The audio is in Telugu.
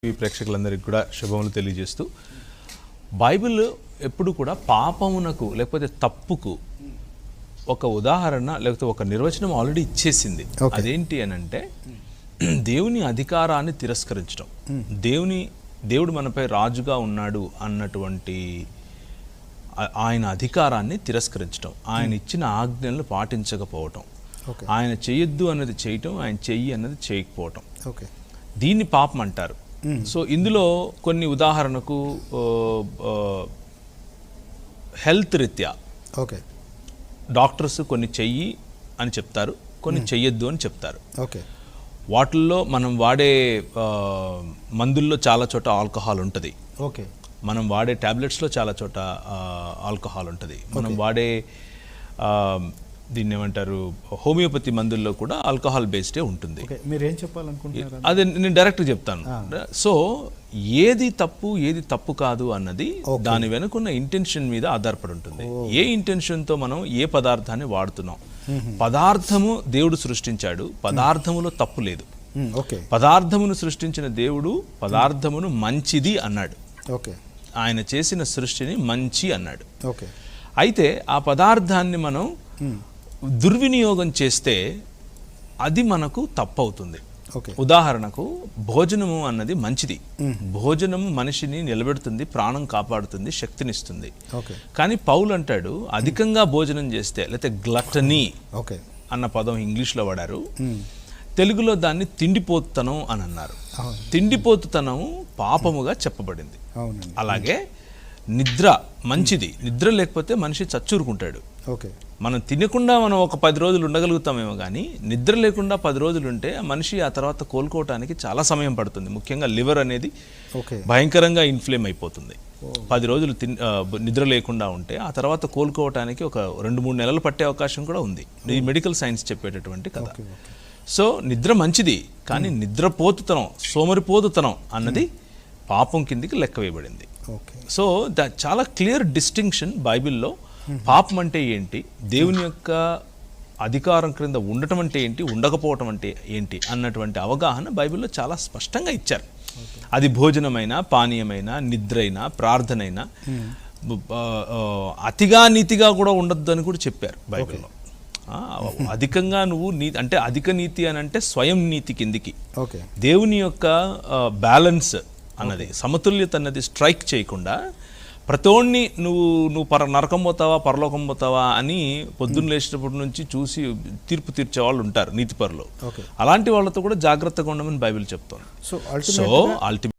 ఈ ప్రేక్షకులందరికీ కూడా శుభములు తెలియజేస్తూ బైబిల్ ఎప్పుడు కూడా పాపమునకు లేకపోతే తప్పుకు ఒక ఉదాహరణ లేకపోతే ఒక నిర్వచనం ఆల్రెడీ ఇచ్చేసింది. అదేంటి అని అంటే దేవుని అధికారాన్ని తిరస్కరించడం, దేవుడు మనపై రాజుగా ఉన్నాడు అన్నటువంటి ఆయన అధికారాన్ని తిరస్కరించడం, ఆయన ఇచ్చిన ఆజ్ఞలను పాటించకపోవటం, ఆయన చేయొద్దు అన్నది చేయటం, ఆయన చెయ్యి అన్నది చేయకపోవటం, దీన్ని పాపం అంటారు. సో ఇందులో కొన్ని ఉదాహరణకు హెల్త్ రీత్యా డాక్టర్స్ కొన్ని చెయ్యి అని చెప్తారు, కొన్ని చెయ్యొద్దు అని చెప్తారు. వాటిల్లో మనం వాడే మందుల్లో చాలా చోట ఆల్కహాల్ ఉంటుంది, మనం వాడే ట్యాబ్లెట్స్లో చాలా చోట ఆల్కహాల్ ఉంటుంది, మనం వాడే దీన్ని ఏమంటారు హోమియోపతి మందుల్లో కూడా ఆల్కహాల్ బేస్డే ఉంటుంది. మీరేం చెప్పాలనుకుంటున్నారు? అదే నేను డైరెక్ట్గా చెప్తాను. సో ఏది తప్పు కాదు అన్నది దాని వెనుకున్న ఇంటెన్షన్ మీద ఆధారపడి ఉంటుంది. ఏ ఇంటెన్షన్తో మనం ఏ పదార్థాన్ని వాడుతున్నాం. పదార్థము దేవుడు సృష్టించాడు, పదార్థములో తప్పు లేదు. పదార్థమును సృష్టించిన దేవుడు పదార్థమును మంచిది అన్నాడు, ఆయన చేసిన సృష్టిని మంచి అన్నాడు. అయితే ఆ పదార్థాన్ని మనం దుర్వినియోగం చేస్తే అది మనకు తప్పవుతుంది. ఉదాహరణకు భోజనము అన్నది మంచిది, భోజనము మనిషిని నిలబెడుతుంది, ప్రాణం కాపాడుతుంది, శక్తినిస్తుంది. కానీ పౌలు అంటాడు అధికంగా భోజనం చేస్తే, లేకపోతే గ్లటనీ అన్న పదం ఇంగ్లీష్లో వాడారు, తెలుగులో దాన్ని తిండిపోతుతనం అని అన్నారు. తిండిపోతుతనం పాపముగా చెప్పబడింది. అలాగే నిద్ర మంచిది, నిద్ర లేకపోతే మనిషి చచ్చూరుకుంటాడు. మనం తినకుండా మనం ఒక 10 రోజులు ఉండగలుగుతామేమో, కానీ నిద్ర లేకుండా 10 రోజులు ఉంటే మనిషి ఆ తర్వాత కోలుకోవటానికి చాలా సమయం పడుతుంది. ముఖ్యంగా లివర్ అనేది భయంకరంగా ఇన్ఫ్లేమ్ అయిపోతుంది. 10 రోజులు నిద్ర లేకుండా ఉంటే ఆ తర్వాత కోలుకోవటానికి ఒక 2-3 నెలలు పట్టే అవకాశం కూడా ఉంది. ఇది మెడికల్ సైన్స్ చెప్పేటటువంటి కథ. సో నిద్ర మంచిది, కానీ నిద్రపోతుతనం, సోమరిపోతుతనం అన్నది పాపం కిందికి లెక్క వేయబడింది. సో చాలా క్లియర్ డిస్టింక్షన్ బైబిల్లో. పాపం అంటే ఏంటి, దేవుని యొక్క అధికారం క్రింద ఉండటం అంటే ఏంటి, ఉండకపోవటం అంటే ఏంటి అన్నటువంటి అవగాహన బైబిల్లో చాలా స్పష్టంగా ఇచ్చారు. అది భోజనమైనా, పానీయమైనా, నిద్రైనా, ప్రార్థనైనా, అతిగా నీతిగా కూడా ఉండద్దు అని కూడా చెప్పారు బైబిల్లో. అధికంగా నువ్వు అంటే అధిక నీతి అని అంటే స్వయం నీతి కిందికి, దేవుని యొక్క బ్యాలెన్స్ అన్నది, సమతుల్యత అన్నది స్ట్రైక్ చేయకుండా ప్రతోడిని నువ్వు నరకం పోతావా పరలోకం పోతావా అని పొద్దున్న లేచినప్పటి నుంచి చూసి తీర్పు తీర్చే వాళ్ళు ఉంటారు నీతిపరులు. అలాంటి వాళ్ళతో కూడా జాగ్రత్తగా ఉండమని బైబిల్ చెప్తాను. So ultimate